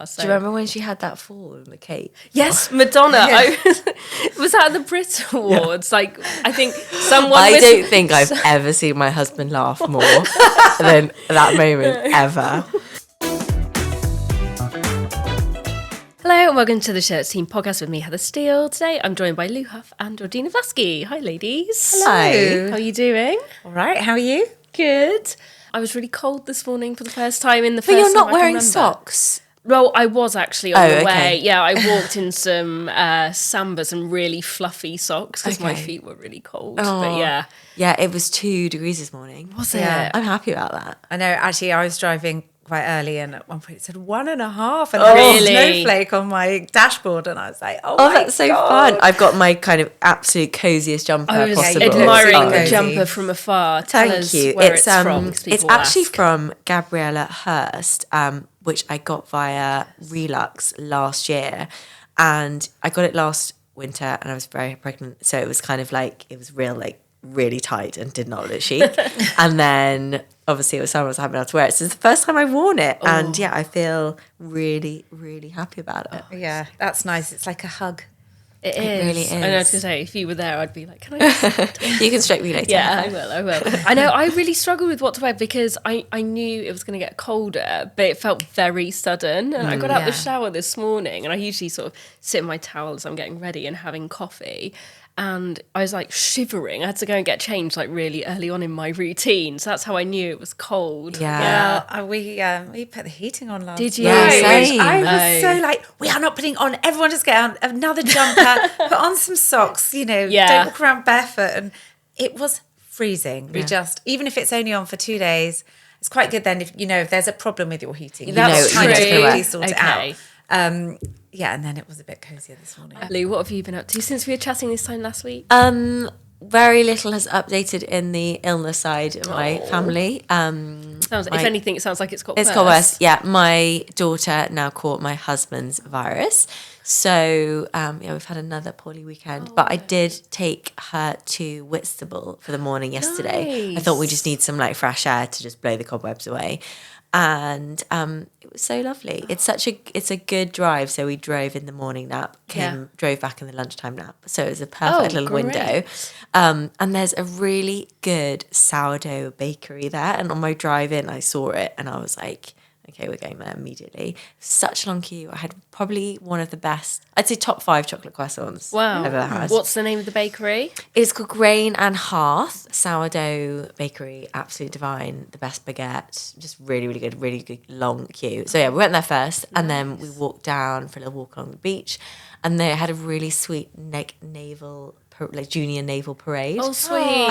So. Do you remember when she had that fall in the cake? Yes, Madonna. Yeah. Was that at the Brit Awards? Yeah. Like, I think someone... I don't think I've ever seen my husband laugh more than that moment, ever. Hello and welcome to the Shirts Team podcast with me, Heather Steele. Today I'm joined by Lu Hough and Georgina Blaskey. Hi, ladies. Hello. How are you doing? All right, how are you? Good. I was really cold this morning for the first time in the But first you're not time I can wearing remember. socks. Well, I was actually on the okay. way. Yeah, I walked in some Sambas and really fluffy socks because my feet were really cold. Oh. But yeah. Yeah, it was 2 degrees this morning. Was it? Yeah. I'm happy about that. I know, actually, I was driving quite early and at one point it said 1.5 and Oh, there was really? a snowflake on my dashboard and I was like, Oh, my that's so God. fun. I've got my kind of absolute coziest jumper I was possible. admiring Oh, the cozy. jumper from afar. Tell Thank us you. where it's from. 'Cause It's people actually ask. from Gabriella Hurst, which I got via Relux last year. And I got it last winter and I was very pregnant. So it was kind of like, it was really tight and did not look chic. And then obviously it was summer, I was happy enough to wear it. So it's the first time I've worn it. Oh. And yeah, I feel really, really happy about it. Yeah, that's nice. It's like a hug. It really is. And I was is. going to say, if you were there, I'd be like, can I You can stroke me later. Yeah, I will. I know, I really struggled with what to wear because I knew it was going to get colder, but it felt very sudden. And I got out the shower this morning and I usually sort of sit in my towel as I'm getting ready and having coffee. And I was like shivering. I had to go and get changed like really early on in my routine. So that's how I knew it was cold. Yeah. Well, we put the heating on last Did you? night, Yeah, which same. I was Oh. so like, we are not putting on, everyone just get on another jumper, put on some socks, Yeah. don't walk around barefoot. And it was freezing. We just, even if it's only on for 2 days, it's quite good then if there's a problem with your heating. That's you know it's true. gonna work. Sort it Okay. out. Yeah, and then it was a bit cozier this morning. Lou, what have you been up to since we were chatting this time last week? Very little has updated in the illness side of my family. If anything, it sounds like it's got worse. It's got worse. Yeah, my daughter now caught my husband's virus. So, we've had another poorly weekend. But I did take her to Whitstable for the morning yesterday. I thought we just need some fresh air to just blow the cobwebs away. And it was so lovely. It's a good drive. So we drove in the morning nap, drove back in the lunchtime nap. So it was a perfect little window. And there's a really good sourdough bakery there. And on my drive in, I saw it and I was like, okay, we're going there immediately. Such a long queue. I had probably one of the best, I'd say top 5 chocolate croissants I've ever had. What's the name of the bakery? It's called Grain and Hearth sourdough bakery. Absolutely divine. The best baguette. Just really, really good long queue. So yeah, we went there first and then we walked down for a little walk along the beach and they had a really sweet junior naval parade. Oh, sweet.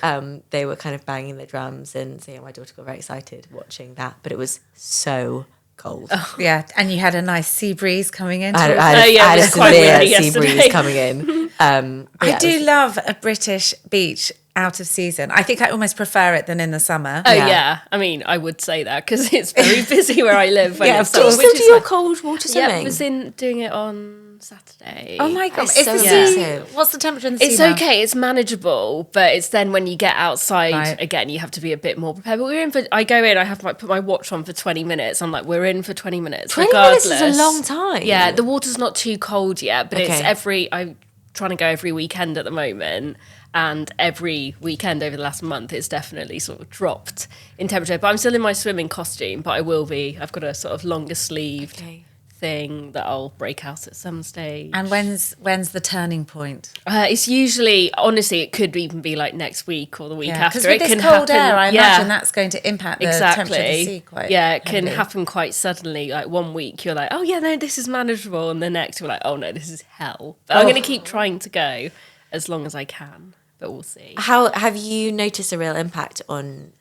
And they were kind of banging the drums and so my daughter got very excited watching that. But it was so cold. Yeah, and you had a nice sea breeze coming in. I had it a was quite severe windy sea yesterday. breeze coming in. I do love a British beach out of season. I think I almost prefer it than in the summer. Oh, yeah. I mean, I would say that because it's very busy where I live. When Yeah, it's of course. summer, Do you which still is do your like- cold water swimming? Yeah, I was doing it on Saturday. Oh my God. It's Is so the impressive. sea, what's the temperature in the sea It's now? okay. It's manageable, but it's then when you get outside Right. again, you have to be a bit more prepared. But I go in. I have to put my watch on for 20 minutes. I'm like, we're in for 20 minutes. 20 regardless. minutes is a long time. Yeah, the water's not too cold yet, but Okay. I'm trying to go every weekend at the moment. And every weekend over the last month, it's definitely sort of dropped in temperature. But I'm still in my swimming costume, but I will be. I've got a sort of longer sleeved thing that I'll break out at some stage. And when's the turning point? It's usually, honestly, it could even be like next week or the week Because after. with It this can cold happen. air, I imagine that's going to impact the temperature of the sea Exactly. quite Yeah, it can heavily. happen quite suddenly. Like 1 week, you're like, oh yeah, no, this is manageable, and the next, you're like, oh no, this is hell. But I'm going to keep trying to go as long as I can, but we'll see. How have you noticed a real impact on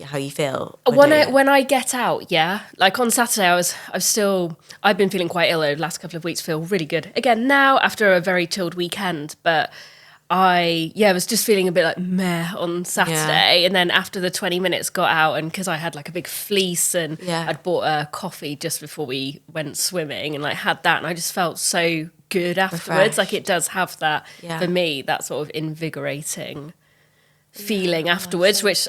how you feel? doing it? When I get out, yeah. Like on Saturday, I've been feeling quite ill over the last couple of weeks, feel really good. Again, now after a very chilled weekend, but I was just feeling a bit like meh on Saturday. And then after the 20 minutes got out, and because I had like a big fleece and I'd bought a coffee just before we went swimming and had that, and I just felt so good afterwards. Refreshed. Like it does have that, Yeah. for me, that sort of invigorating feeling afterwards, which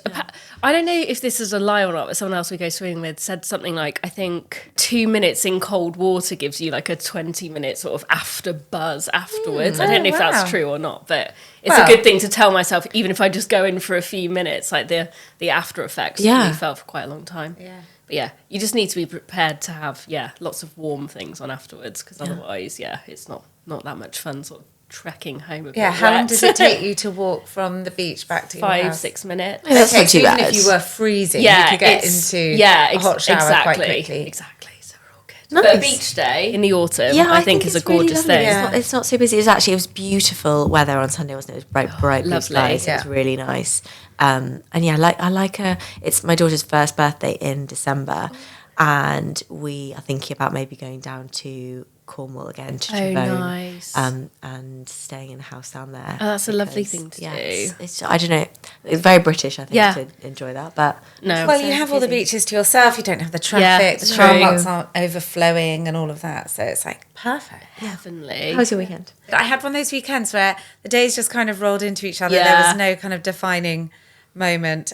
I don't know if this is a lie or not, but someone else we go swimming with said something like, I think 2 minutes in cold water gives you like a 20-minute sort of after buzz afterwards. I don't know if that's true or not, but it's a good thing to tell myself, even if I just go in for a few minutes, like the after effects really felt for quite a long time. Yeah. But yeah, you just need to be prepared to have lots of warm things on afterwards, because otherwise it's not that much fun sort of trekking home a bit how long wet. does it take you to walk from the beach back to your house? 5-6 minutes. Yeah, that's not too even bad. if you were freezing, you could get into a hot shower quite quickly. Exactly. So we're all good. Nice. But a beach day in the autumn, Yeah, I think is a it's really gorgeous lovely. thing. Yeah. It's not so busy. It was beautiful weather on Sunday, wasn't it? It was bright blue lovely. skies. It was really nice. And yeah, I like her. It's my daughter's first birthday in December, and we are thinking about maybe going down to Cornwall again to Trevone, nice. and staying in a house down there. Oh, that's a lovely thing to do. It's I don't know. It's very British, I think, to enjoy that. But No. Well, you have all the beaches to yourself. You don't have the traffic. it's The true. car parks aren't overflowing and all of that. So it's like perfect. Definitely. how was your weekend? I had one of those weekends where the days just kind of rolled into each other. Yeah. There was no kind of defining moment.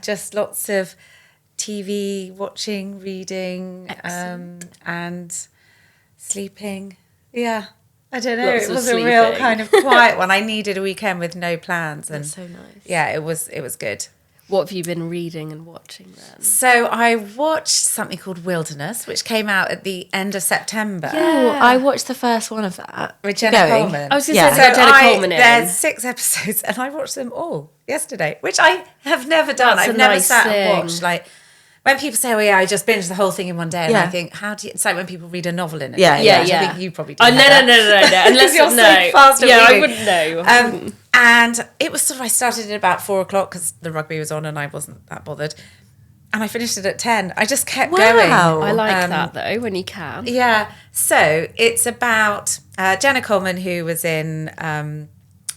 Just lots of TV watching, reading, and sleeping. Yeah. I don't know. Lots It of was a real sleeping. kind of quiet one. I needed a weekend with no plans. And That's so nice. yeah, it was good. What have you been reading and watching then? So I watched something called Wilderness, which came out at the end of September. Oh, I watched the first one of that. With Jenna Going. Coleman. I was going to Yeah. say, it's got Jenna Coleman in. There's 6 episodes, and I watched them all yesterday, which I have never done. That's I've a never nice sat thing. and watched. Like when people say, "Oh yeah, I just binged the whole thing in one day," and Yeah. I think, "How do you?" It's like when people read a novel in a Yeah, day. yeah, which yeah. I think you probably do. Oh, no. Unless You're so fast at I reading. wouldn't know. And it was sort of, I started at about 4 o'clock because the rugby was on, and I wasn't that bothered. And I finished it at 10. I just kept going. I like that though, when you can. Yeah. So it's about Jenna Coleman, who was in,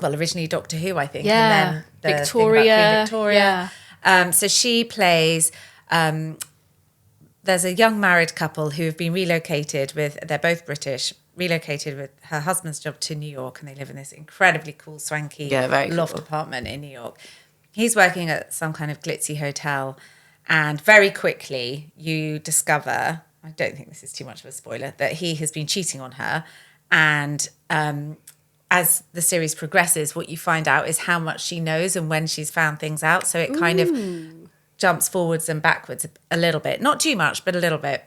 originally Doctor Who, I think. Yeah. And then the Victoria. thing about Queen Victoria. So she plays, there's a young married couple who have been relocated they're both British, relocated with her husband's job to New York, and they live in this incredibly cool, swanky very loft cool. apartment in New York. He's working at some kind of glitzy hotel, and very quickly you discover, I don't think this is too much of a spoiler, that he has been cheating on her. And as the series progresses, what you find out is how much she knows and when she's found things out. So it kind of jumps forwards and backwards a little bit. Not too much, but a little bit.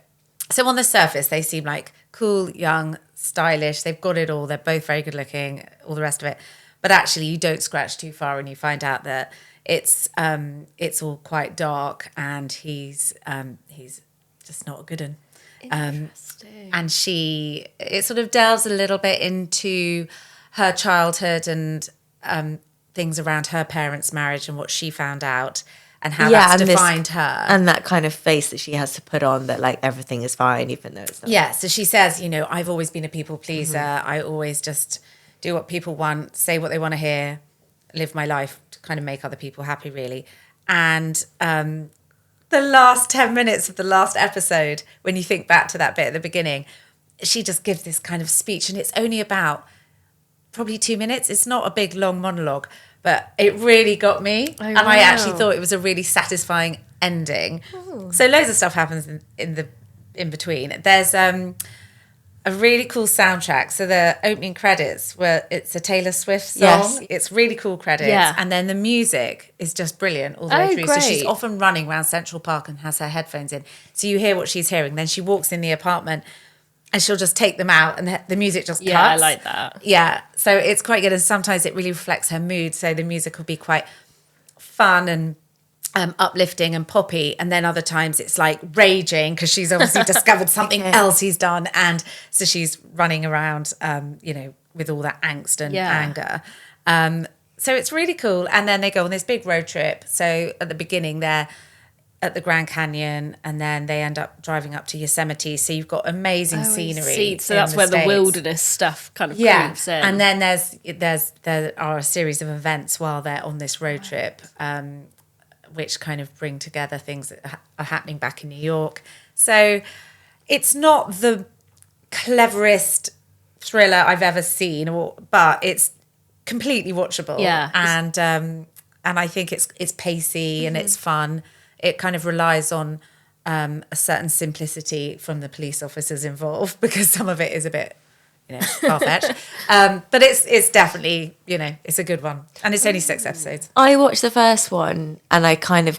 So on the surface, they seem like cool, young, stylish. They've got it all. They're both very good looking, all the rest of it. But actually, you don't scratch too far and you find out that it's all quite dark, and he's just not a good one. Interesting. And it sort of delves a little bit into her childhood and things around her parents' marriage and what she found out and how that's and defined her. And that kind of face that she has to put on that like everything is fine, even though it's not. Yeah, so she says, I've always been a people pleaser. I always just do what people want, say what they want to hear, live my life to kind of make other people happy, really. And the last 10 minutes of the last episode, when you think back to that bit at the beginning, she just gives this kind of speech, and it's only about probably 2 minutes. It's not a big, long monologue, but it really got me. Oh, and I wow. actually thought it was a really satisfying ending. So loads of stuff happens in between. There's a really cool soundtrack. So the opening credits it's a Taylor Swift song. Yes. It's really cool credits. Yeah. And then the music is just brilliant all the way through. So she's great. often running around Central Park and has her headphones in. So you hear what she's hearing. Then she walks in the apartment and she'll just take them out and the music just cuts. Yeah, I like that. Yeah. So it's quite good. And sometimes it really reflects her mood. So the music will be quite fun and uplifting and poppy, and then other times it's like raging because she's obviously discovered something else he's done, and so she's running around with all that angst and anger. So it's really cool. And then they go on this big road trip. So at the beginning they're at the Grand Canyon, and then they end up driving up to Yosemite. So you've got amazing scenery. So that's where the States. wilderness stuff kind of moves in. And then there are a series of events while they're on this road trip, which kind of bring together things that are happening back in New York. So it's not the cleverest thriller I've ever seen, but it's completely watchable. Yeah. And I think it's pacey and it's fun. It kind of relies on a certain simplicity from the police officers involved, because some of it is a bit, far-fetched. But it's definitely, it's a good one. And it's only 6 episodes. I watched the first one and I kind of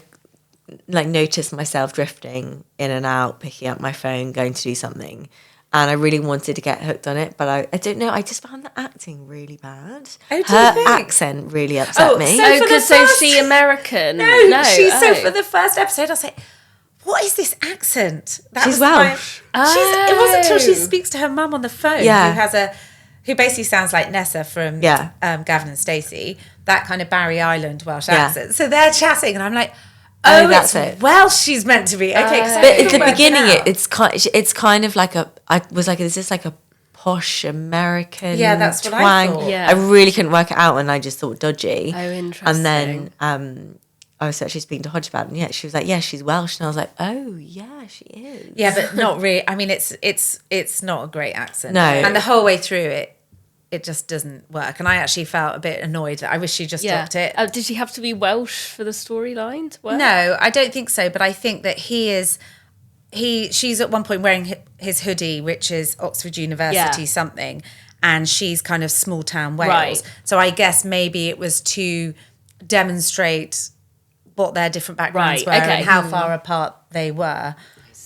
like noticed myself drifting in and out, picking up my phone, going to do something. And I really wanted to get hooked on it, but I don't know. I just found the acting really bad. Oh, do Her you think? accent really upset me. so- for the Because first- she American. No, she's oh. so for the first episode, I was like, what is this accent? That She's was my- Welsh. It wasn't until she Oh. speaks to her mum on the phone, Yeah. who basically sounds like Nessa from Yeah. Gavin and Stacey, that kind of Barry Island Welsh Yeah. accent. So they're chatting, and I'm like, Oh, oh, that's it's it. Welsh she's meant to be. Okay, 'cause I But at couldn't the work beginning, out. it's kind of like I was like, is this like a posh American Yeah, that's what I twang? thought. Yeah. I really couldn't work it out, and I just thought dodgy. Oh, interesting. And then I was actually speaking to Hodge about it, and she was like, yeah, she's Welsh, and I was like, oh yeah, she is. Yeah, but not really. I mean, it's not a great accent. No. And the whole way through it just doesn't work. And I actually felt a bit annoyed. I wish she just dropped it. Did she have to be Welsh for the storyline to work? No, I don't think so. But I think that she's at one point wearing his hoodie, which is Oxford University Yeah. something, and she's kind of small town Wales. Right. So I guess maybe it was to demonstrate what their different backgrounds Right, were okay. and how far apart they were.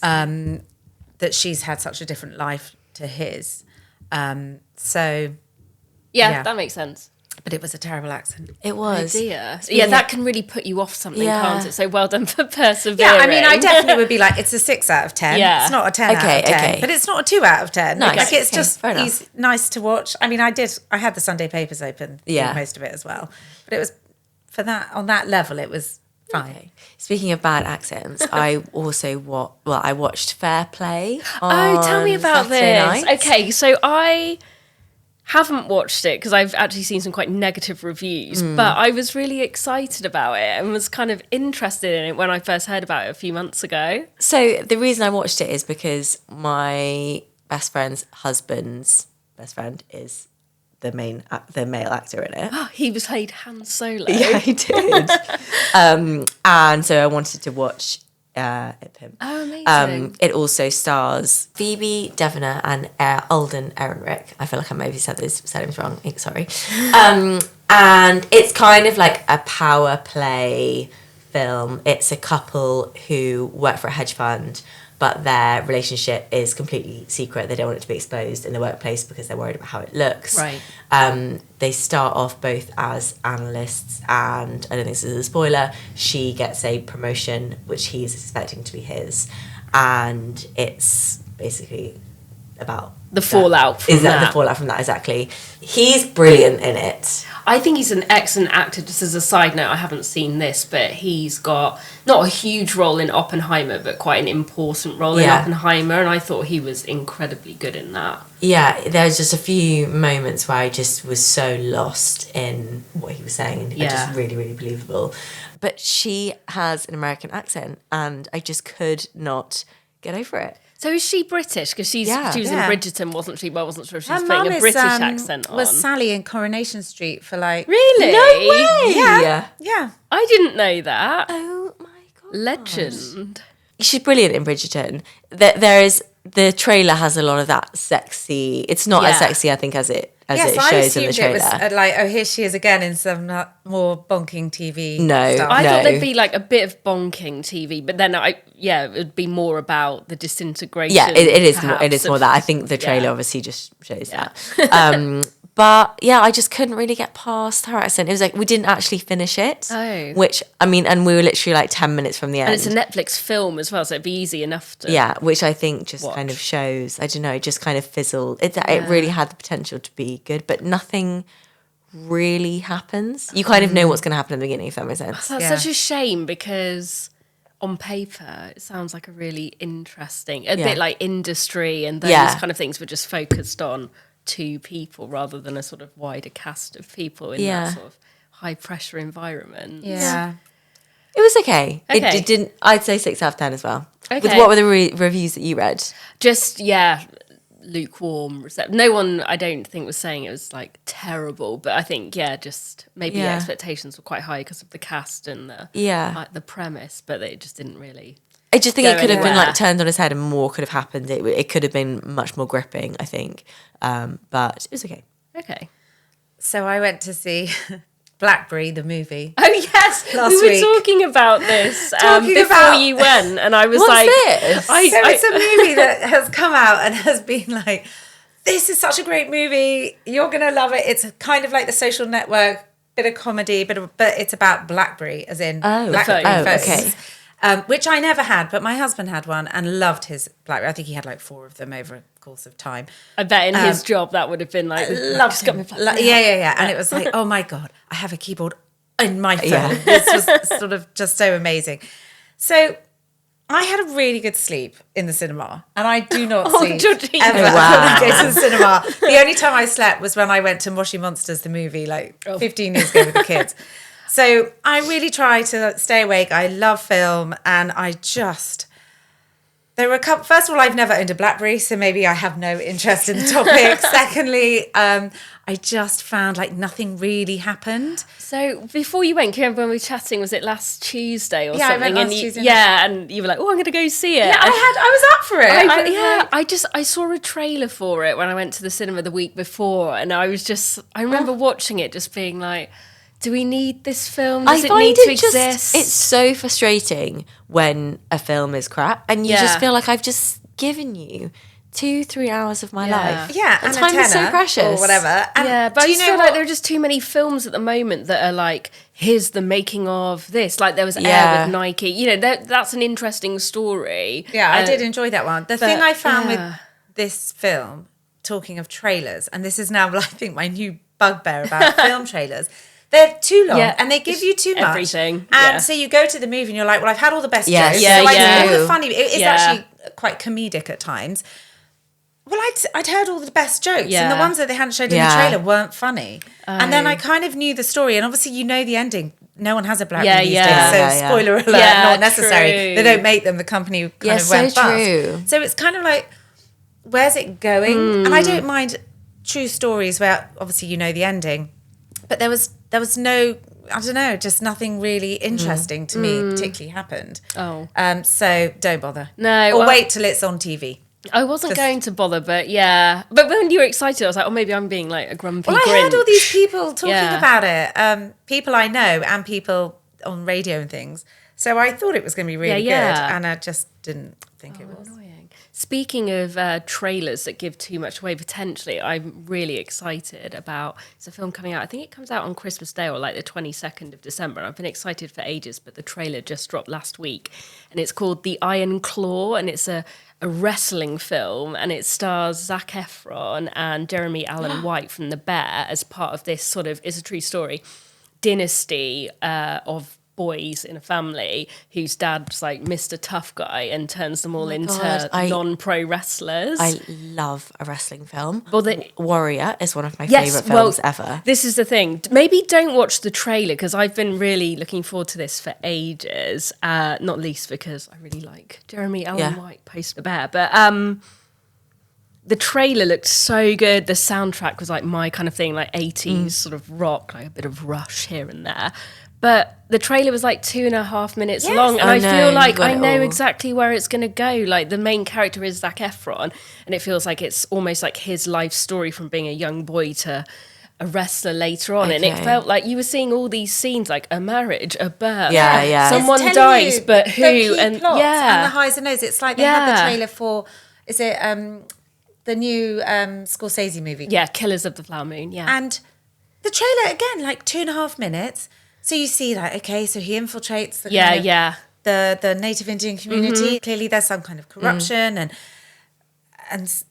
That she's had such a different life to his. So, Yeah, that makes sense. but it was a terrible accent. It was. Dear. Yeah, that can really put you off something, Yeah. can't it? So well done for persevering. Yeah, I mean, I definitely would be like, it's a 6 out of 10. Yeah. It's not a 10 Okay, out of 10. okay. But it's not a 2 out of 10. Nice. Like, it's Okay, just fair enough. nice to watch. I mean, I had the Sunday papers open Yeah. through most of it as well. But it was, on that level, it was fine. Okay. Speaking of bad accents, I also I watched Fair Play. Oh, tell me on about Saturday this. night. Okay, so I haven't watched it because I've actually seen some quite negative reviews, but I was really excited about it and was kind of interested in it when I first heard about it a few months ago. So the reason I watched it is because my best friend's husband's best friend is the male actor in it. He was played Han Solo. Yeah, he did. And so I wanted to watch him. Oh, amazing. It also stars Phoebe Devanner and Alden Ehrenreich. I feel like I maybe said those names wrong. Sorry. And it's kind of like a power play film. It's a couple who work for a hedge fund, but their relationship is completely secret. They don't want it to be exposed in the workplace because they're worried about how it looks. Right. They start off both as analysts, and I don't think this is a spoiler, she gets a promotion which he is expecting to be his, and it's basically about The fallout from the that. fallout from that, exactly. He's brilliant in it. I think he's an excellent actor. Just as a side note, I haven't seen this, but he's got not a huge role in Oppenheimer, but quite an important role in Yeah. Oppenheimer, and I thought he was incredibly good in that. Yeah, there's just a few moments where I just was so lost in what he was saying, and Yeah. just really, really believable. But she has an American accent, and I just could not get over it. So is she British? Because she was Yeah. in Bridgerton, wasn't she? Well, I wasn't sure if she was Her putting mum a is, British accent on. was Sally in Coronation Street for like... Really? No way! Yeah. I didn't know that. Oh my god. Legend. She's brilliant in Bridgerton. There is, the trailer has a lot of that sexy. It's not as Yeah. sexy, I think, as it Yes, I shows in the assumed it trailer. was like, oh, here she is again in some more bonking TV No. stuff. I No. thought there'd be like a bit of bonking TV, but then it would be more about the disintegration. Yeah, it is more. It perhaps, is more of- that. I think the trailer yeah. obviously just shows that. But yeah, I just couldn't really get past her accent. It was like we didn't actually finish it. Oh. Which I mean, and we were literally like 10 minutes from the end. And it's a Netflix film as well, so it'd be easy enough to. Yeah, which I think just kind of watch. shows. I don't know. It just kind of fizzled. It really had the potential to be good, but nothing really happens. You kind of know what's going to happen in the beginning, if that makes sense. That's Yeah. such a shame because on paper it sounds like a really interesting, a Yeah. bit like Industry and those Yeah. kind of things were just focused on 2 people rather than a sort of wider cast of people in Yeah. that sort of high pressure environment. Yeah. It was okay. Okay. It didn't. I'd say 6 out of 10 as well. Okay. What were the reviews that you read? Just, yeah, lukewarm reception. No one, I don't think, was saying it was like terrible, but I think just maybe the expectations were quite high because of the cast and the premise, but it just didn't really. I just think it could have been anywhere. like turned on its head and more could have happened. It could have been much more gripping, I think, but it was okay. Okay. So I went to see Blackberry, the movie. Oh yes, Last we were week. talking about this Talking before about- you went, and I was What's like, this? So it's a movie that has come out and has been like, this is such a great movie. You're going to love it. It's kind of like The Social Network, bit of comedy, but it's about BlackBerry, as in BlackBerry phone. phones. Okay. Which I never had, but my husband had one and loved his BlackBerry. I think he had like 4 of them over a course of time. I bet in his job that would have been like, Loved him. Yeah. And it was like, oh my God, I have a keyboard in my phone. Yeah. This was sort of just so amazing. So I had a really good sleep in the cinema, and I do not sleep Georgina. ever Wow. when I go to the cinema. The only time I slept was when I went to Moshi Monsters, the movie, like 15 years ago with the kids. So I really try to stay awake. I love film, and there were a couple. First of all, I've never owned a BlackBerry, so maybe I have no interest in the topic. Secondly, I just found like nothing really happened. So before you went, can you remember when we were chatting? Was it last Tuesday or Yeah, I something? went last and Tuesday. and you were like, "Oh, I'm going to go see it." Yeah, I was up for it. I saw a trailer for it when I went to the cinema the week before, and I remember watching it, just being like, "Do we need this film? Does it need to exist?" It's so frustrating when a film is crap and you just Yeah. feel like I've just given you 2-3 hours of my life. Yeah, and and time is so antenna precious or whatever. And but I do you just know feel like what? there are just too many films at the moment that are like, here's the making of this. Like there was Air Yeah. with Nike. You know, that's an interesting story. Yeah, I did enjoy that one. The thing I found yeah. with this film, talking of trailers, and this is now, I think, my new bugbear about film trailers. They're too long Yeah, and they give you too much. everything, And yeah. so you go to the movie and you're like, well, I've had all the best Yes. jokes. Yeah, so I yeah. all the funny. It is Yeah. actually quite comedic at times. Well, I'd heard all the best jokes, and the Yeah. ones that they hadn't showed in Yeah. the trailer weren't funny. And then I kind of knew the story, and obviously you know the ending. No one has a BlackBerry these days, so Yeah. spoiler alert, Yeah, not necessary. true. They don't make them. The company kind Yeah, of so went bust. true. So it's kind of like, where's it going? And I don't mind true stories where obviously you know the ending, but there was no, I don't know, just nothing really interesting to me particularly happened. Oh. So don't bother. No, or well- wait till it's on TV. I wasn't going to bother, but yeah. But when you were excited, I was like, oh, maybe I'm being like a grumpy Well, I heard all Grinch. these people talking Yeah. about it, people I know and people on radio and things. So I thought it was going to be really Yeah. good, and I just didn't think it was. Annoying. Speaking of trailers that give too much away, potentially, I'm really excited about. It's a film coming out. I think it comes out on Christmas Day or like the 22nd of December. I've been excited for ages, but the trailer just dropped last week, and it's called The Iron Claw, and it's a wrestling film, and it stars Zac Efron and Jeremy Allen White from The Bear as part of this sort of, it's a true story, dynasty of boys in a family whose dad's like Mr. Tough Guy and turns them all into God, non-pro wrestlers. I love a wrestling film. Well, the- Warrior is one of my favourite films ever. This is the thing. Maybe don't watch the trailer because I've been really looking forward to this for ages. Not least because I really like Jeremy Allen White post The Bear. But the trailer looked so good. The soundtrack was like my kind of thing, like 80s sort of rock, like a bit of Rush here and there. But the trailer was like 2.5 minutes long, and I I know, feel like you got I it know all. exactly where it's going to go. Like the main character is Zac Efron, and it feels like it's almost like his life story from being a young boy to a wrestler later on. And it Okay. felt like you were seeing all these scenes, like a marriage, a birth, Yeah, yeah. someone It's telling dies, you but who? the key And plots yeah, and the highs and lows. It's like they had the Yeah. trailer for, is it the new Scorsese movie? yeah, Killers of the Flower Moon. Yeah, And the trailer again, like 2.5 minutes. So you see, like, okay, so he infiltrates the yeah, kind of yeah. the native Indian community. Clearly, there's some kind of corruption and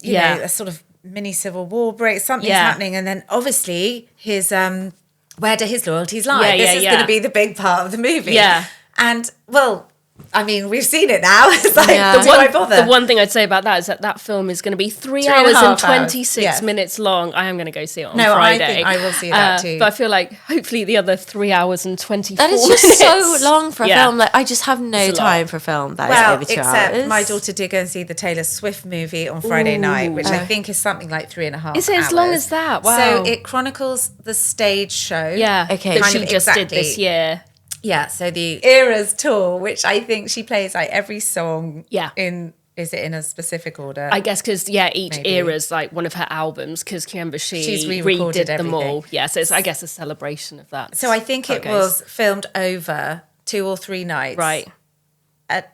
you Yeah. know, a sort of mini civil war break. Something's Yeah. happening, and then obviously his where do his loyalties lie? Yeah, this yeah, is yeah. going to be the big part of the movie. Yeah. And well, I mean, we've seen it now. It's like, why bother? The one thing I'd say about that is that film is going to be 3 hours and 26 minutes long. I am going to go see it on Friday. I think I will see that too. But I feel like hopefully the other 3 hours and 24 That is minutes. just so long for a film. Like, I just have no time for a film that is over 2 hours. Except my daughter did go and see the Taylor Swift movie on Friday night, which I think is something like 3.5 hours. Is it as long as that? Wow. So it chronicles the stage show. Yeah. Okay. That she just did this year. Yeah, so the Eras tour, which I think she plays like every song is it in a specific order? I guess because, each era's like one of her albums because remember she's redid them all. Yeah, so it's, I guess, a celebration of that. So I think it was filmed over 2 or 3 nights. Right.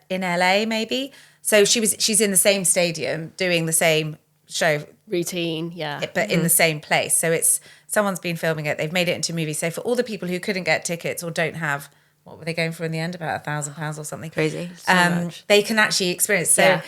In LA, maybe. So she's in the same stadium doing the same show. Routine, yeah. But in the same place. So someone's been filming it. They've made it into a movie. So for all the people who couldn't get tickets or don't have, what were they going for in the end? About £1,000 or something. Crazy. They can actually experience. So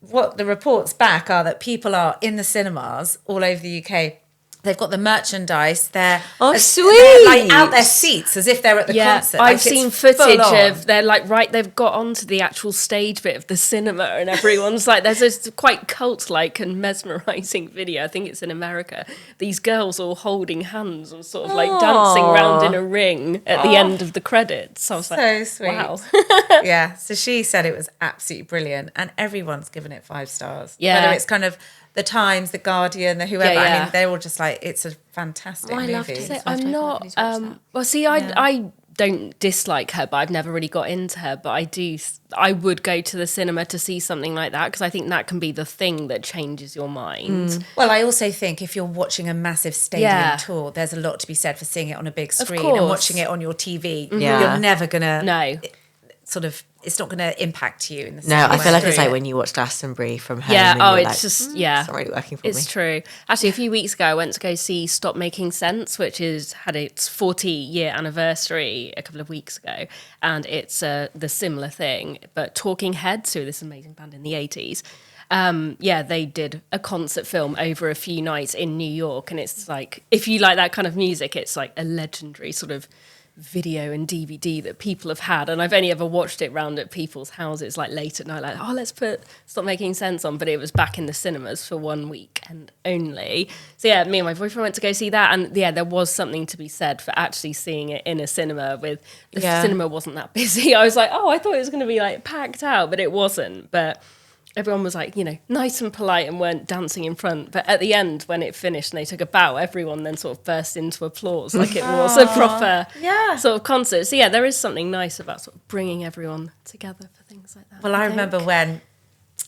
what the reports back are that people are in the cinemas all over the UK. They've got the merchandise. They're sweet. They're like out their seats as if they're at the concert. I've seen footage of they're like they've got onto the actual stage bit of the cinema and everyone's like there's this quite cult-like and mesmerising video. I think it's in America. These girls all holding hands and sort of like dancing around in a ring at the end of the credits. So I was like, so sweet. Wow. Yeah. So she said it was absolutely brilliant, and everyone's given it 5 stars. Yeah. Whether it's kind of the Times, the Guardian, the whoever. I mean, they're all just like, it's a fantastic movie. I love to say, I'm not. I don't dislike her, but I've never really got into her. But I would go to the cinema to see something like that because I think that can be the thing that changes your mind. Well, I also think if you're watching a massive stadium tour, there's a lot to be said for seeing it on a big screen and watching it on your TV. You're never gonna it's not going to impact you in the same way. I feel like it's like when you watch Glastonbury from home. Yeah, and it's just it's not really working for me. It's true. Actually, a few weeks ago, I went to go see Stop Making Sense, which had its 40-year anniversary a couple of weeks ago, and it's the similar thing. But Talking Heads, who are this amazing band in the 80s, they did a concert film over a few nights in New York, and it's like if you like that kind of music, it's like a legendary sort of video and DVD that people have had, and I've only ever watched it round at people's houses like late at night, like let's put Stop Making Sense on, but it was back in the cinemas for 1 week and only. So me and my boyfriend went to go see that, and there was something to be said for actually seeing it in a cinema with the cinema wasn't that busy. I was like, I thought it was going to be like packed out, but it wasn't. But everyone was like, nice and polite and weren't dancing in front. But at the end, when it finished and they took a bow, everyone then sort of burst into applause like it was a proper sort of concert. So there is something nice about sort of bringing everyone together for things like that. Well, I remember when,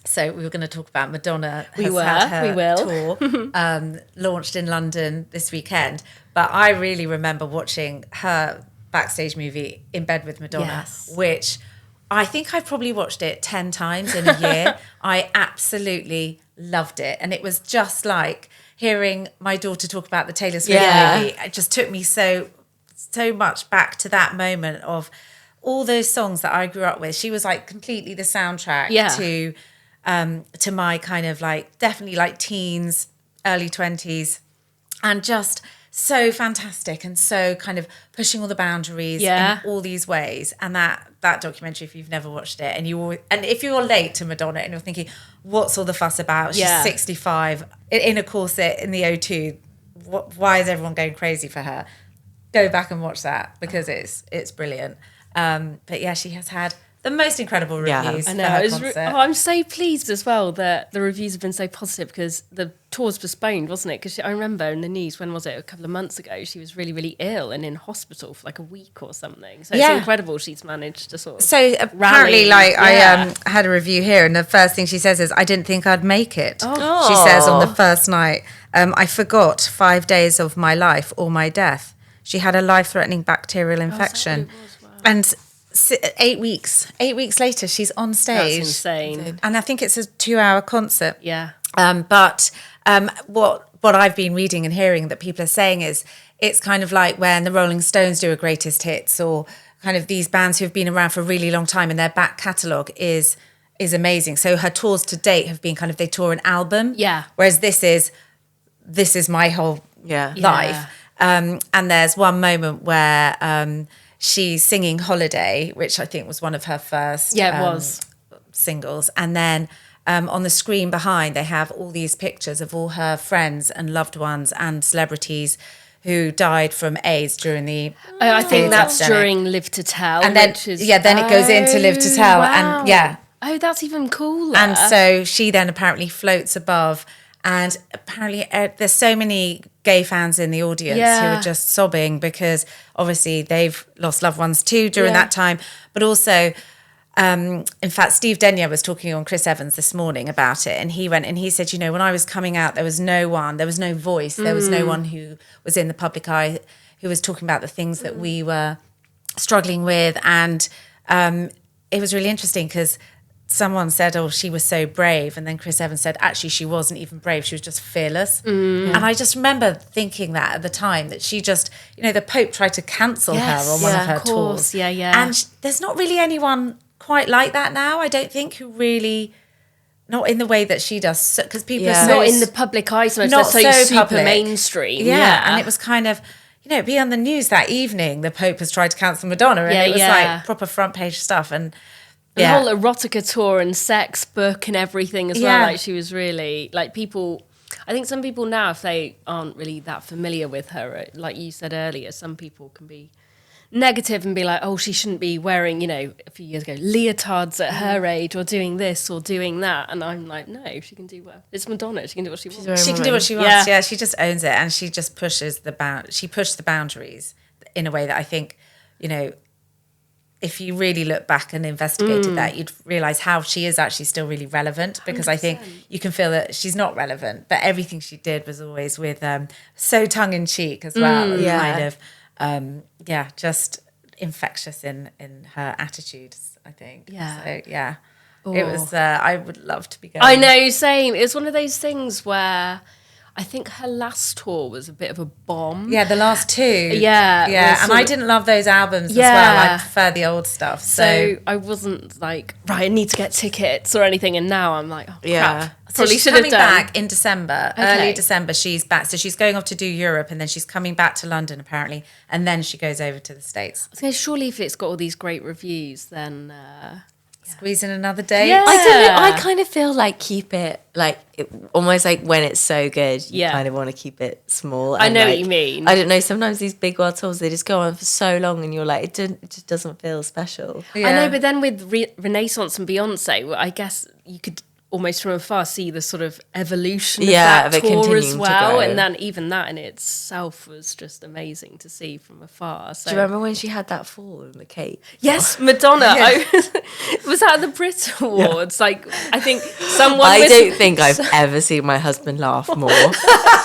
so we were going to talk about Madonna had her tour launched in London this weekend. But I really remember watching her backstage movie In Bed with Madonna, which I think I probably watched it 10 times in a year. I absolutely loved it. And it was just like hearing my daughter talk about the Taylor Swift movie. It just took me so much back to that moment of all those songs that I grew up with. She was like completely the soundtrack to my kind of like, definitely like teens, early 20s. And just so fantastic and so kind of pushing all the boundaries in all these ways. And that documentary, if you've never watched it, and if you're late to Madonna and you're thinking, what's all the fuss about? She's 65 in a corset in the O2. Why is everyone going crazy for her? Go back and watch that because it's brilliant. But she has had the most incredible reviews. I know. I'm so pleased as well that the reviews have been so positive because the tour's postponed, wasn't it? Because I remember in the news, when was it? A couple of months ago, she was really, really ill and in hospital for like a week or something. So it's incredible she's managed to sort of apparently, I had a review here, and the first thing she says is, "I didn't think I'd make it." She says on the first night, "I forgot 5 days of my life or my death." She had a life-threatening bacterial infection, and 8 weeks later, she's on stage. That's insane. And I think it's a 2-hour concert. Yeah. But what I've been reading and hearing that people are saying is it's kind of like when the Rolling Stones do a greatest hits, or kind of these bands who have been around for a really long time and their back catalogue is amazing. So her tours to date have been kind of, they tour an album. Yeah. Whereas this is my whole life. And there's one moment where she's singing Holiday, which I think was one of her first Yeah, it was. singles. And then on the screen behind, they have all these pictures of all her friends and loved ones and celebrities who died from AIDS during the I think AIDS that's epidemic. during Live to Tell. And then, which is, then it goes into Live to Tell. Wow. And yeah. Oh, that's even cooler. And so she then apparently floats above. And apparently there's so many gay fans in the audience who are just sobbing because obviously they've lost loved ones too during that time. But also, in fact, Steve Denyer was talking on Chris Evans this morning about it. And he went and he said, you know, when I was coming out, there was no one, there was no voice. There was no one who was in the public eye who was talking about the things that we were struggling with. And it was really interesting because someone said, oh, she was so brave. And then Chris Evans said, actually, she wasn't even brave. She was just fearless. And I just remember thinking that at the time, that she just, you know, the Pope tried to cancel her on one of her tours. Yeah, yeah. And there's not really anyone quite like that now, I don't think, who really, not in the way that she does, because people are so... Not in the public eye so much, not they're so super public. mainstream. Yeah, and it was kind of... You know, be on the news that evening, the Pope has tried to cancel Madonna, and it was like proper front page stuff. And the whole erotica tour and sex book and everything as well. Yeah. Like she was really like people. I think some people now, if they aren't really that familiar with her, like you said earlier, some people can be negative and be like, oh, she shouldn't be wearing, you know, a few years ago, leotards at her age or doing this or doing that. And I'm like, no, she can do well. It's Madonna. She can do what she wants. she can do what she wants. Yeah, she just owns it, and she just pushes she pushed the boundaries in a way that I think, you know, if you really look back and investigated that, you'd realise how she is actually still really relevant, because 100%. I think you can feel that she's not relevant, but everything she did was always with so tongue-in-cheek as well. And kind of, just infectious in her attitudes, I think. Yeah. So, yeah. It was, I would love to be going. I know, same. It was one of those things where I think her last tour was a bit of a bomb. Yeah, the last two. Yeah. Yeah, and I didn't love those albums as well. I prefer the old stuff. So I wasn't like, right, I need to get tickets or anything. And now I'm like, oh, crap. So Probably she's should have coming done. back in December, early December. She's back. So she's going off to do Europe, and then she's coming back to London apparently, and then she goes over to the States. So surely if it's got all these great reviews, then squeeze in another day. Yeah. I don't know. I kind of feel like keep it like almost like when it's so good, you kind of want to keep it small. I know like, what you mean. I don't know. Sometimes these big world tours, they just go on for so long, and you're like, it just doesn't feel special. I know, but then with Renaissance and Beyonce, well, I guess you could almost from afar see the sort of evolution of that it tour as continuing well, to grow. and then even that in itself was just amazing to see from afar. So. Do you remember when she had that fall in the cake? Yes, Madonna. Was that at the Brit Awards? Like, I think someone. I don't think I've ever seen my husband laugh more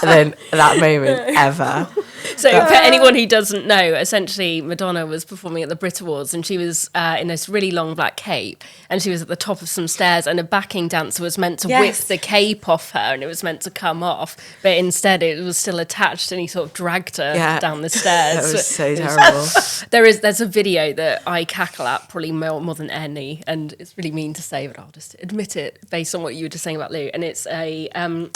than that moment ever. So for anyone who doesn't know, essentially Madonna was performing at the Brit Awards, and she was in this really long black cape, and she was at the top of some stairs, and a backing dancer was meant to whip the cape off her, and it was meant to come off, but instead it was still attached, and he sort of dragged her down the stairs. That was so terrible. There's a video that I cackle at probably more than any, and it's really mean to say, but I'll just admit it based on what you were just saying about Lu, and it's a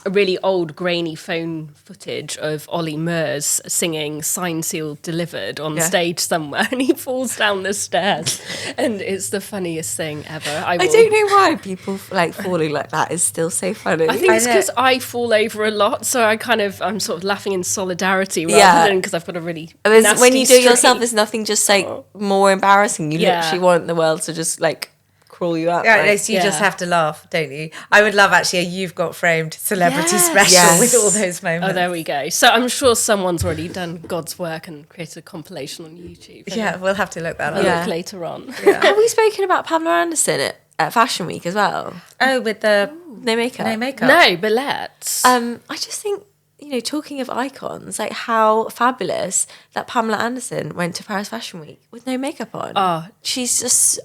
really old grainy phone footage of Ollie Murs singing Signed, Sealed, Delivered on stage somewhere, and he falls down the stairs, and it's the funniest thing ever. I don't know why people like falling like that is still so funny. I think it's because I fall over a lot, so I'm sort of laughing in solidarity rather than because I've got a really nasty when you do it yourself, streak. there's nothing just like more embarrassing. You literally want the world to just like crawl you out. Yeah, right? So you just have to laugh, don't you? I would love actually a You've Got Framed celebrity special with all those moments. Oh, there we go. So I'm sure someone's already done God's work and created a compilation on YouTube. Yeah, we'll have to look that up. I'll look later on. Yeah. Have we spoken about Pamela Anderson at Fashion Week as well? Oh, with the no makeup. No makeup. No, but let's. I just think, you know, talking of icons, like how fabulous that Pamela Anderson went to Paris Fashion Week with no makeup on. Oh, she's just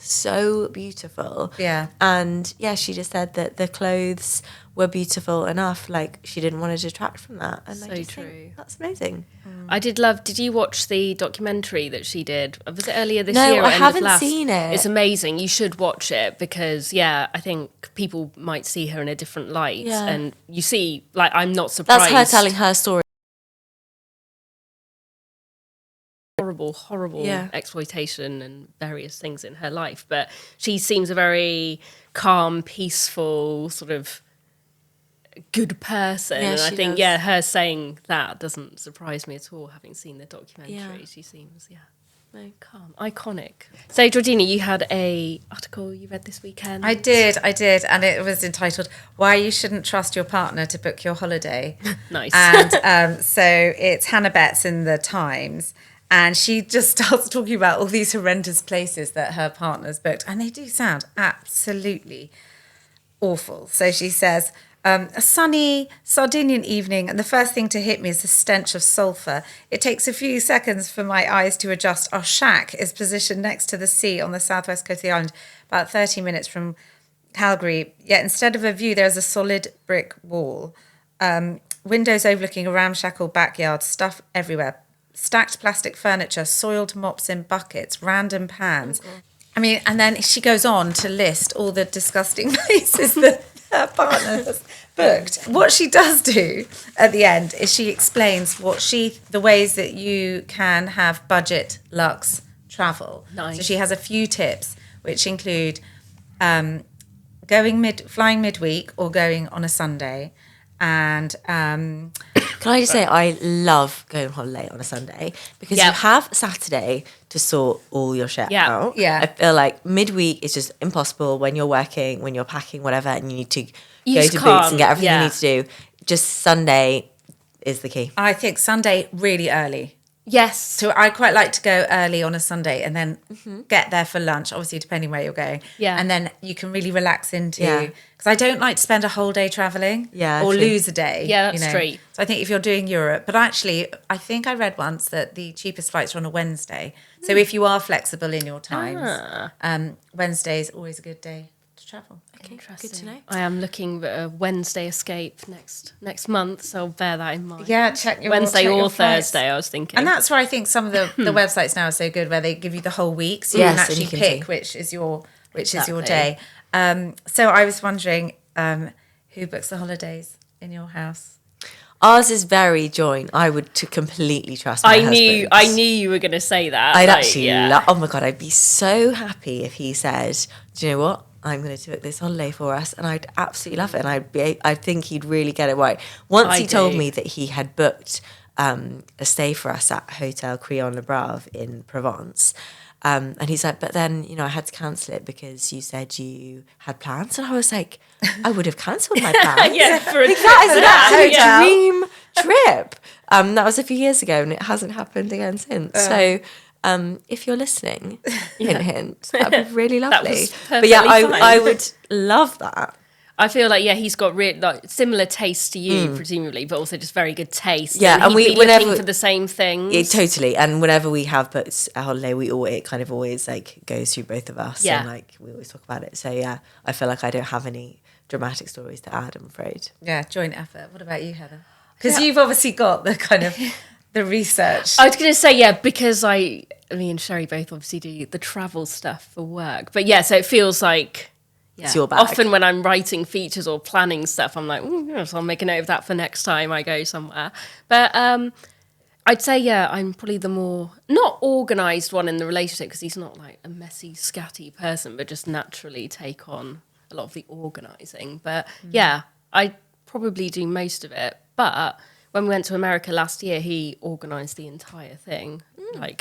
so beautiful. Yeah. And she just said that the clothes were beautiful enough, like she didn't want to detract from that. And so I just true. think that's amazing. I did you watch the documentary that she did? Was it earlier this No, year? Or I end haven't of last? seen it. It's amazing. You should watch it because, I think people might see her in a different light. Yeah. And you see, like, I'm not surprised. That's her telling her story. horrible exploitation and various things in her life. But she seems a very calm, peaceful, sort of good person. Yeah, and I she think, does. her saying that doesn't surprise me at all, having seen the documentary. Yeah. She seems, very calm, iconic. So, Georgina, you had a article you read this weekend. I did, and it was entitled "Why You Shouldn't Trust Your Partner to Book Your Holiday." Nice. And so it's Hannah Betts in the Times, and she just starts talking about all these horrendous places that her partner's booked, and they do sound absolutely awful. So she says, a sunny Sardinian evening, and the first thing to hit me is the stench of sulphur. It takes a few seconds for my eyes to adjust. Our shack is positioned next to the sea on the southwest coast of the island, about 30 minutes from Calgary. Yet instead of a view, there's a solid brick wall. Windows overlooking a ramshackle backyard, stuff everywhere. Stacked plastic furniture, soiled mops in buckets, random pans. I mean, and then she goes on to list all the disgusting places that her partner has booked. What she does do at the end is she explains the ways that you can have budget luxe travel. Nice. So she has a few tips, which include flying midweek or going on a Sunday. And Can I just say, I love going on holiday on a Sunday because you have Saturday to sort all your shit out. Yeah. I feel like midweek is just impossible when you're working, when you're packing, whatever, and you need to You go just to Boots can't, and get everything yeah. you need to do. Just Sunday is the key. I think Sunday really early. Yes. So I quite like to go early on a Sunday and then get there for lunch, obviously depending where you're going. Yeah. And then you can really relax into, Yeah. because I don't like to spend a whole day traveling Yeah, or true. lose a day. Yeah, that's true. So I think if you're doing Europe, but actually I think I read once that the cheapest flights are on a Wednesday. So if you are flexible in your times, Wednesday is always a good day to travel. Okay, good to know. I am looking at a Wednesday escape next month, so I'll bear that in mind. Yeah, check your Wednesday check your or flights. Thursday, I was thinking. And that's where I think some of the websites now are so good, where they give you the whole week, so you Yes, can and actually you can pick see. which is your Exactly. day. So I was wondering, who books the holidays in your house? Ours is very joint. I would completely trust my I knew husband. you were going to say that. I'd like, actually oh my God, I'd be so happy if he said, do you know what? I'm going to book this holiday for us. And I'd absolutely love it. And I think he'd really get it right. Once he told me that he had booked a stay for us at Hotel Crillon Le Brave in Provence. And he's like, but then, I had to cancel it because you said you had plans. And I was like, I would have cancelled my plans. Yeah, for That is an hotel. absolute dream trip. That was a few years ago and it hasn't happened again since. So if you're listening, hint, hint, that'd be really lovely. was But yeah, perfectly fine. I would love that. I feel like he's got similar taste to you, presumably, but also just very good taste. Yeah, and he'd be whenever- looking for the same things. Yeah, totally. And whenever we have booked a holiday, it kind of always goes through both of us. Yeah. And we always talk about it. So yeah, I feel like I don't have any dramatic stories to add, I'm afraid. Yeah, joint effort. What about you, Heather? Because you've obviously got the kind of the research. I was going to say, because me and Sherry both obviously do the travel stuff for work. But so it feels like, It's your bag. often when I'm writing features or planning stuff, I'm like, yes, I'll make a note of that for next time I go somewhere. But I'd say, I'm probably the more, not organised one in the relationship, because he's not like a messy, scatty person, but just naturally take on a lot of the organising. But I probably do most of it. But when we went to America last year, he organised the entire thing.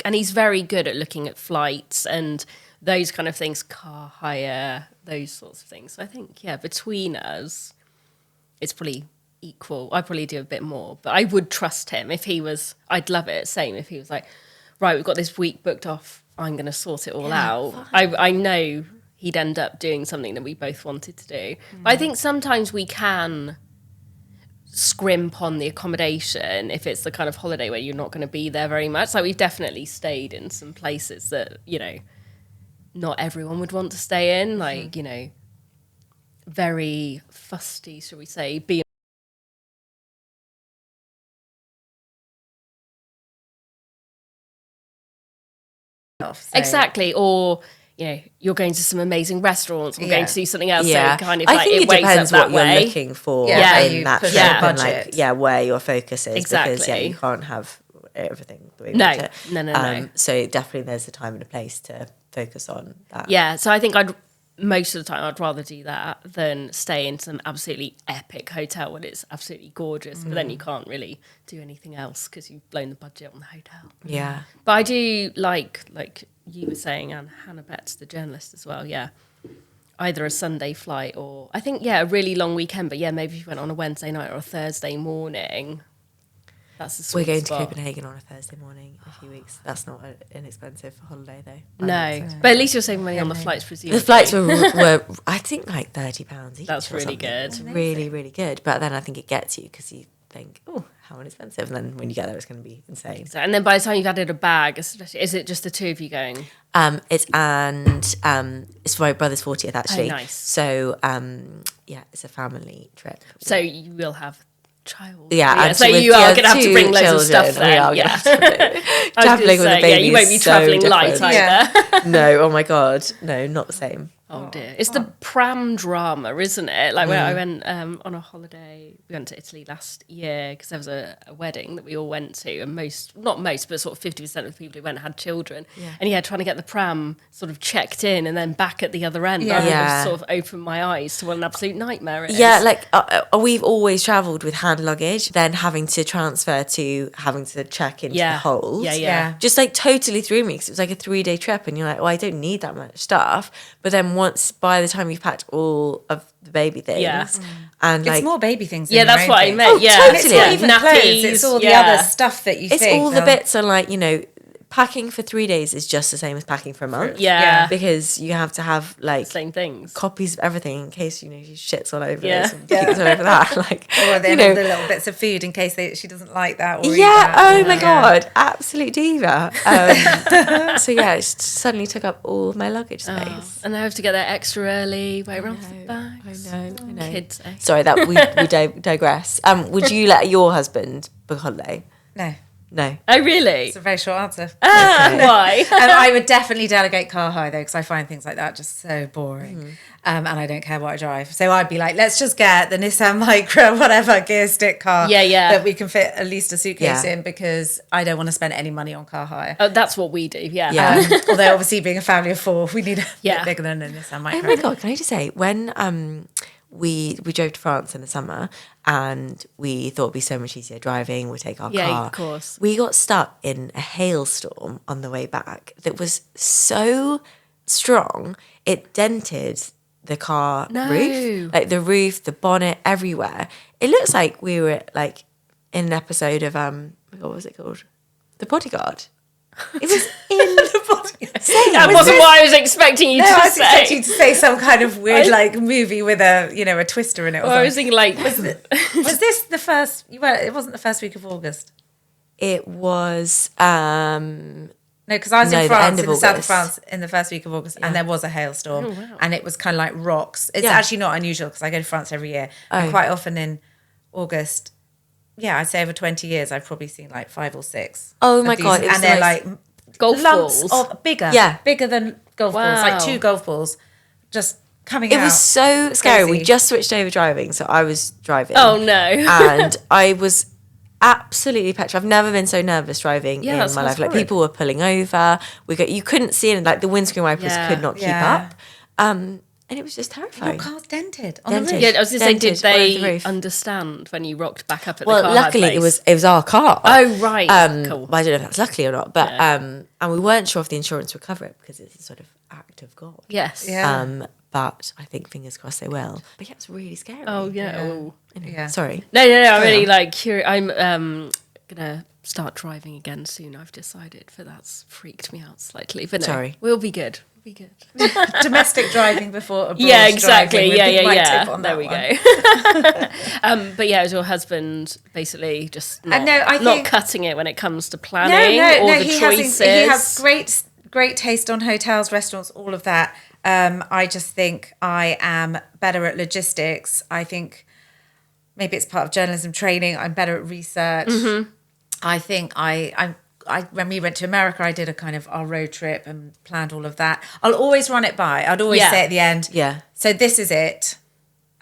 And he's very good at looking at flights and those kind of things, car hire, those sorts of things. So I think, between us, it's probably equal. I probably do a bit more, but I would trust him if he was, I'd love it. Same if he was like, right, we've got this week booked off, I'm going to sort it all out. I know he'd end up doing something that we both wanted to do. But I think sometimes we can scrimp on the accommodation if it's the kind of holiday where you're not going to be there very much. Like we've definitely stayed in some places that, not everyone would want to stay in, like, very fusty, shall we say, be exactly, or you're going to some amazing restaurants or going to do something else. Yeah. So kind of I think it it weighs depends up that what way. you're looking for Yeah, in you that push trip your and budget. where your focus is. Because Exactly. you can't have everything the way we No. want it. No. So definitely there's a time and a place to focus on that. Yeah, so I think most of the time I'd rather do that than stay in some absolutely epic hotel when it's absolutely gorgeous, but then you can't really do anything else because you've blown the budget on the hotel. Yeah. But I do like you were saying, and Hannah Betts, the journalist as well, yeah. Either a Sunday flight or, I think, a really long weekend, but maybe if you went on a Wednesday night or a Thursday morning, that's the sweet We're going spot. to Copenhagen on a Thursday morning in a few weeks. That's not inexpensive for holiday, though. No, but at least you're saving money on the flights, presumably. The flights were I think, like £30 each. That's really good. It's really, really good. But then I think it gets you because you think, oh, how inexpensive. And then when you get there, it's going to be insane. So, and then by the time you've added a bag, especially, is it just the two of you going? It's for my brother's 40th, actually. Oh, nice. So, it's a family trip. So you will have child. Yeah, and so with you are the going to have to two bring loads of children, stuff then. we are gonna have to. Travelling with a baby you won't be is so travelling light different. either. No, oh my God. No, not the same. Oh dear. It's the pram drama, isn't it? Like when I went on a holiday, we went to Italy last year because there was a wedding that we all went to, and not most, but sort of 50% of the people who went had children. Yeah. And trying to get the pram sort of checked in and then back at the other end. Yeah. I just sort of opened my eyes to what an absolute nightmare it is. Yeah, like we've always travelled with hand luggage, then having to transfer to having to check into the hold. Yeah. Just like totally threw me because it was like a 3-day trip and you're like, well, I don't need that much stuff. But then by the time you've packed all of the baby things and It's more baby things. Yeah, that's what I meant. Oh, Yeah, totally. It's not even clothes. It's all the other stuff that you It's think. all the bits are like, packing for 3 days is just the same as packing for a month. Yeah. Because you have to have like Same things. copies of everything in case, you shits all over Yeah. this and puke all over that. Like, Or then all the little bits of food in case she doesn't like that. Or eat that. oh my God, absolute diva. So it suddenly took up all of my luggage space. And I have to get there extra early, wait around for the bags. I know. Kids, eh? Sorry that we digress. Would you let your husband book a holiday? No. Oh, really? It's a very short answer. Why? I would definitely delegate car hire though, because I find things like that just so boring. And I don't care what I drive. So I'd be like, let's just get the Nissan Micra, whatever, gear stick car that we can fit at least a suitcase in, because I don't want to spend any money on car hire. Oh, that's what we do, yeah. Although obviously being a family of 4, we need a Yeah. bit bigger than a Nissan Micra. Oh my God, can I just say, when we drove to France in the summer and we thought it'd be so much easier driving, we'll take our car. Yeah, of course. We got stuck in a hailstorm on the way back that was so strong, it dented the car roof. Like the roof, the bonnet, everywhere. It looks like we were like in an episode of, what was it called? The Bodyguard. It was in the Bodyguard. That wasn't what I was expecting you to I was say. expecting you to say some kind of weird movie with a twister in it. I was thinking like... was this the first? It wasn't the first week of August. It was... No, because I was in the France, end of in the south of August. France, in the first week of August, and there was a hailstorm, and it was kind of like rocks. It's Yeah. actually not unusual because I go to France every year, and quite often in August, I'd say over 20 years, I've probably seen like 5 or 6. Oh my of these, God, it was and they're the like golf lumps balls. of bigger, Yeah. bigger than golf balls, like Wow. 2 golf balls, just coming It out. was so scary. Crazy. We just switched over driving, so I was driving. Oh, no. And I was absolutely petrified. I've never been so nervous driving Yeah, in that my sounds life. Like horrid. people were pulling over. You couldn't see it. Like the windscreen wipers could not keep Yeah. up. And it was just terrifying. Your car's dented on the Dented. roof. Yeah, I was going to say, did Dented all over the they roof. understand when you rocked back up at the Well, car? luckily it was our car. Oh, right. Cool. But I don't know if that's luckily or not. But and we weren't sure if the insurance would cover it because it's a sort of act of God. Yes. Yeah. But I think fingers crossed they will. But yeah, it's really scary. Oh, yeah. Yeah. Oh. Yeah. Sorry. No. I'm really like curious. I'm gonna start driving again soon. I've decided, but that's freaked me out slightly. But no, Sorry. we'll be good. We'll be good. Domestic driving before abroad Yeah, exactly. driving would be my Yeah. tip on There that we one. go. But yeah, is your husband basically just not, no, I not think- cutting it when it comes to planning or the choices? He has great taste on hotels, restaurants, all of that. I just think I am better at logistics. I think maybe it's part of journalism training. I'm better at research. Mm-hmm. I think I when we went to America, I did a kind of our road trip and planned all of that. I'll always run it by. I'd always say at the end, so this is it,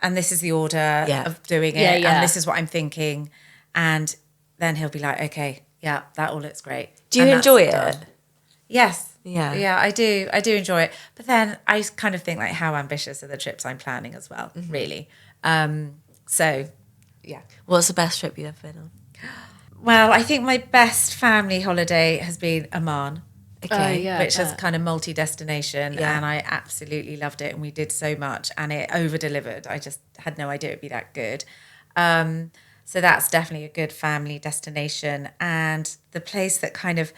and this is the order of doing it, Yeah. and this is what I'm thinking. And then he'll be like, okay, Yeah, that all looks great. Do you And that's enjoy it? done. Yes. Yeah. Yeah, I do. I do enjoy it. But then I kind of think like, how ambitious are the trips I'm planning as well, really? So, yeah. What's the best trip you've ever been on? Well, I think my best family holiday has been Oman. Okay. yeah. Which is kind of multi-destination, Yeah. and I absolutely loved it, and we did so much, and it over-delivered. I just had no idea it'd be that good. So that's definitely a good family destination. And the place that kind of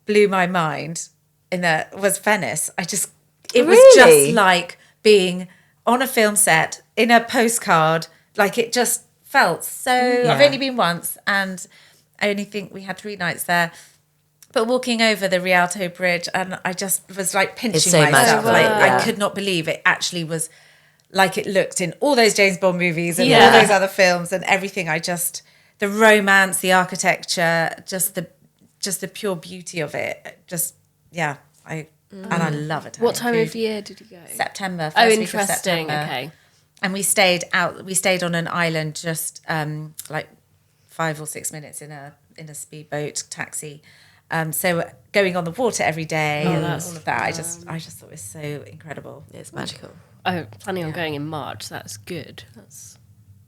blew my mind was Venice. It was just Really? like being on a film set in a postcard. Like it just felt so. I've only been once, and I only think we had 3 nights there. But walking over the Rialto Bridge, and I just was like pinching It's so myself. magical, Like yeah. I could not believe it actually was like it looked in all those James Bond movies and Yeah. all those other films and everything. The romance, the architecture, just the pure beauty of it. And I love it. What time of year did you go? September. Oh, First week of interesting. September. Okay. And we stayed on an island just like 5 or 6 minutes in a speedboat taxi. So going on the water every day and all of that, I just thought it was so incredible. It's magical. Oh, planning on going in March. That's good. That's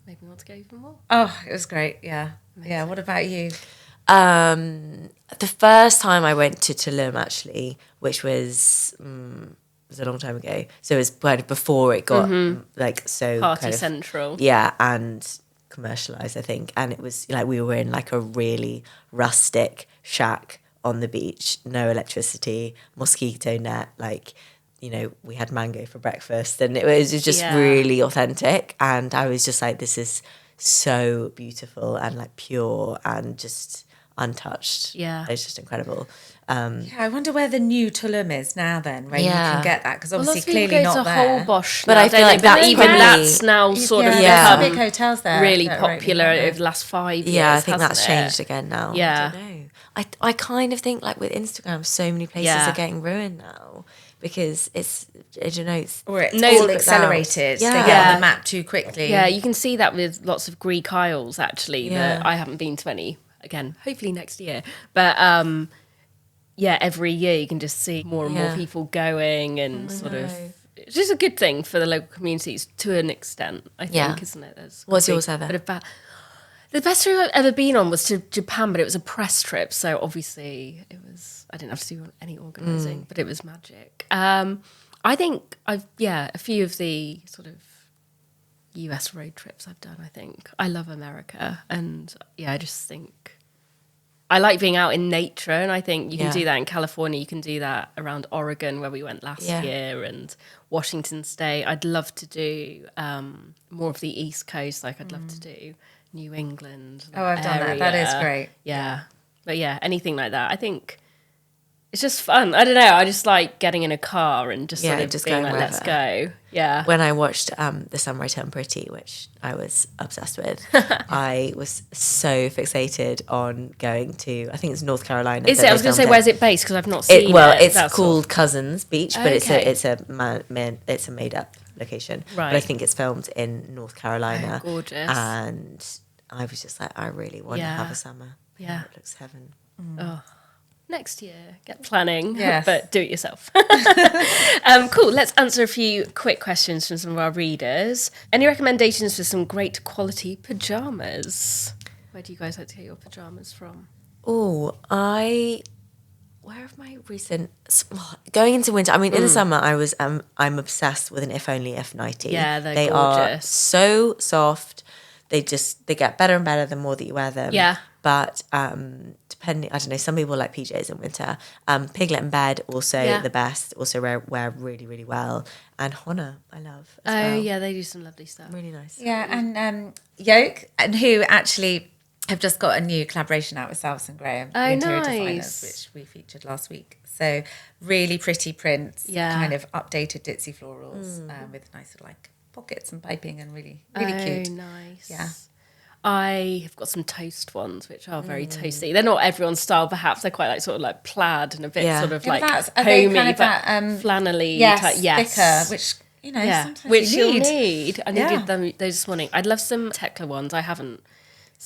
maybe want to go even more. Oh, it was great. Yeah. Yeah. What about you? The first time I went to Tulum, actually, which was a long time ago. So it was before it got like so Party kind of, central. yeah, and commercialized, I think. And it was like we were in like a really rustic shack on the beach, no electricity, mosquito net, like, you know, we had mango for breakfast, and it was just really authentic. And I was just like, this is so beautiful and like pure and just untouched. Yeah. It's just incredible. Yeah, I wonder where the new Tulum is now then, where you can get that, because Well, obviously lots of people clearly go not to there. Holbox But now, I feel don't like they? But that's even probably- that's now sort of there's Yeah. some become big hotels there really that are opening popular up there. over the last 5 years. Yeah, I think that's hasn't it? changed again now. Yeah. I don't know. I kind of think like with Instagram, so many places Yeah. are getting ruined now because it's, I don't know, it's Or it's No, all it's accelerated. out. They Yeah. get on Yeah. the map too quickly. Yeah, you can see that with lots of Greek Isles, actually, Yeah. that I haven't been to any, again, hopefully next year. But yeah, every year you can just see more and more Yeah. people going and it's just a good thing for the local communities to an extent, I think, Yeah. isn't it? There's What's a yours big ever? bit of the best trip I've ever been on was to Japan, but it was a press trip, so obviously I didn't have to do any organising, but it was magic. I think a few of the sort of US road trips I've done, I think. I love America, and I just think I like being out in nature, and I think you can do that in California, you can do that around Oregon where we went last year, and Washington State. I'd love to do more of the East Coast, like I'd love to do New England. Oh, I've done that. That is great. Yeah. But anything like that. I think it's just fun. I don't know. I just like getting in a car and just sort of just being going like, let's wherever. go. Yeah. When I watched The Summer I Turned Pretty, which I was obsessed with, I was so fixated on going to, I think it's North Carolina. Is that it? I they was going to say, filmed where's it based? Because I've not seen it. It's That's called Cousins Beach, but Okay. it's a made up location. Right. But I think it's filmed in North Carolina. Oh, gorgeous. And I was just like, I really want to have a summer. Yeah. It looks heaven. next year. Get planning, Yes. but do it yourself. Cool. Let's answer a few quick questions from some of our readers. Any recommendations for some great quality pajamas? Where do you guys like to get your pajamas from? Oh, where have my recent going into winter? I mean, in the summer, I'm obsessed with an If Only If nightie. Yeah, they're they are gorgeous. so soft. They get better and better the more that you wear them. Yeah. But depending, I don't know. Some people like PJs in winter. Piglet in bed also the best. Also wear really really well. And Honna, I love. As well. Yeah, they do some lovely stuff. Really nice. Yeah, and Yoke, and who actually have just got a new collaboration out with Salvesen and Graham, the interior designers, nice. which we featured last week. So really pretty prints, kind of updated ditzy florals with nice sort of like pockets and piping and really cute. Nice. Yeah. I have got some toast ones, which are very toasty. They're not everyone's style, perhaps. They're quite like sort of like plaid and a bit sort of Yeah, like but are they homey, kind of but that, flannelly type. Yes, thicker, which sometimes which you you'll need. need. I needed Yeah. them those this morning. I'd love some Tekla ones. I haven't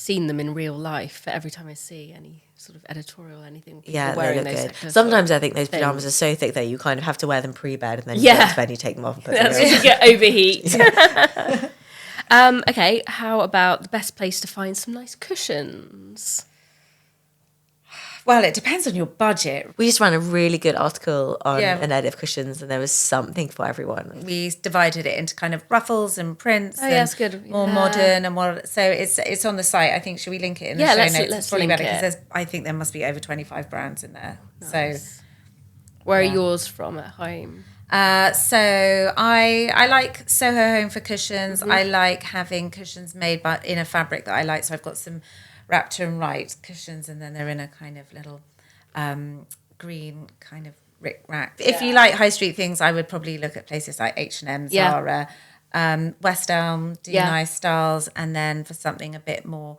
seen them in real life, but every time I see any sort of editorial, anything, people Yeah, they wearing look those good. kind of Sometimes I think those things. pajamas are so thick that you kind of have to wear them pre-bed, and then you Yeah. get to bed, you take them off and put them That's on. when you get overheat. Okay, how about the best place to find some nice cushions? Well, it depends on your budget. We just ran a really good article on Yeah. an edit of cushions, and there was something for everyone. We divided it into kind of ruffles and prints. Oh, yeah, and that's good. More Yeah. modern and more. So it's on the site. I think, should we link it in the Yeah, show let's- notes? let's It's probably link better it. because I think there must be over 25 brands in there. Nice. Where Yeah. are yours from at home? So I like Soho Home for cushions. Mm-hmm. I like having cushions made in a fabric that I like. So I've got some Raptor and Wright cushions, and then they're in a kind of little green kind of rick-rack. If you like high street things, I would probably look at places like H&M, Yeah. Zara, West Elm do Yeah. nice styles, and then for something a bit more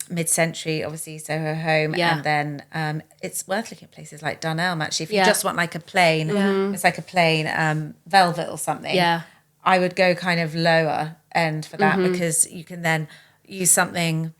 mid-century, obviously Soho Home, Yeah. and then it's worth looking at places like Dunelm actually. If you Yeah. just want like a plain, it's like a plain velvet or something. Yeah. I would go kind of lower end for Mm-hmm. that because you can then use something.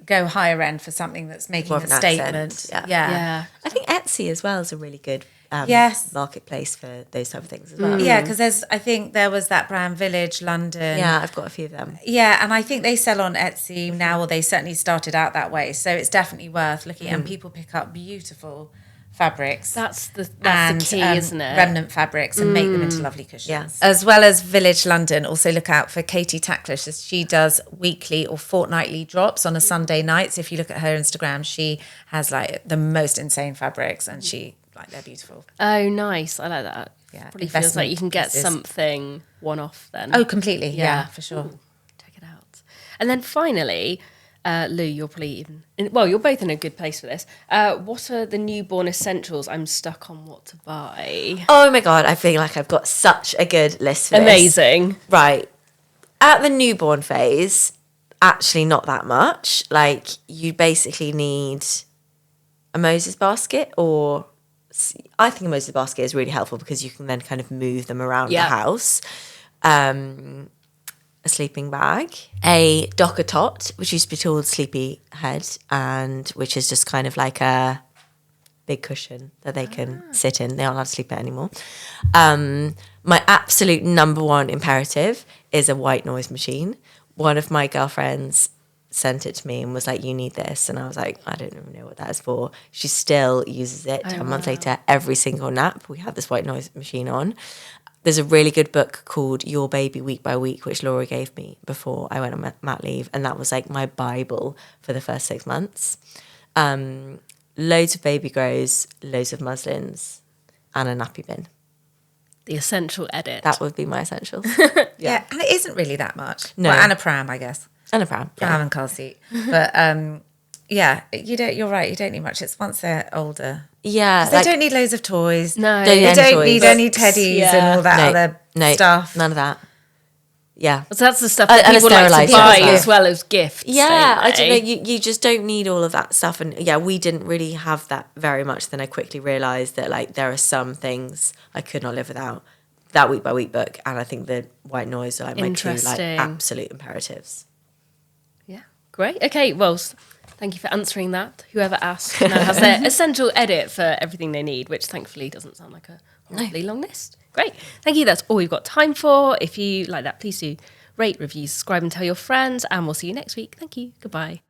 Go higher end for something that's making More a of an statement. accent, Yeah. I think Etsy as well is a really good Yes. marketplace for those type of things as well. Yeah, because I think there was that brand Village London. Yeah, I've got a few of them. Yeah, and I think they sell on Etsy now, or they certainly started out that way. So it's definitely worth looking at. And people pick up beautiful fabrics. That's the and key, isn't it? remnant fabrics and make them into lovely cushions. Yeah. As well as Village London, also look out for Katie Tacklish, as she does weekly or fortnightly drops on a Sunday night. So if you look at her Instagram, she has like the most insane fabrics, and they're beautiful. Oh, nice. I like that. Yeah, Probably feels like you can get pieces. something one-off then. Oh, completely. Yeah, for sure. Ooh, check it out. And then finally, Lou, you're probably you're both in a good place for this. What are the newborn essentials? I'm stuck on what to buy. Oh my God, I feel like I've got such a good list for this. Amazing. Right. At the newborn phase, actually not that much. Like, you basically need a Moses basket, or I think a Moses basket is really helpful because you can then kind of move them around Yeah. the house. A sleeping bag, a docker tot, which used to be called sleepy head, and which is just kind of like a big cushion that they can sit in. They aren't allowed to sleep in it anymore. My absolute number one imperative is a white noise machine. One of my girlfriends sent it to me and was like, you need this. And I was like, I don't even know what that is for. She still uses it 10 months later. Every single nap, we have this white noise machine on. There's a really good book called Your Baby Week by Week, which Laura gave me before I went on mat leave. And that was like my Bible for the first 6 months. Loads of baby grows, loads of muslins, and a nappy bin. The essential edit. That would be my essentials. Yeah, and it isn't really that much. No. Well, and a pram, I guess. And a pram. Pram Yeah. and car seat. But yeah, you're right. You don't need much. It's once they're older. Yeah. They don't need loads of toys. No. Don't need They any don't toys. need any teddies Yeah. and all that other stuff. None of that. Yeah. So that's the stuff that And a people like to steriliser buy as well. as well as gifts. Yeah, I don't know. they? You just don't need all of that stuff. And yeah, we didn't really have that very much. Then I quickly realised that like there are some things I could not live without. That week by week book, and I think the white noise are like my two like Interesting. absolute imperatives. Yeah, great. Okay, well, thank you for answering that. Whoever asked now has their essential edit for everything they need, which thankfully doesn't sound like a horribly long list. Great. Thank you. That's all we've got time for. If you like that, please do rate, review, subscribe, and tell your friends, and we'll see you next week. Thank you. Goodbye.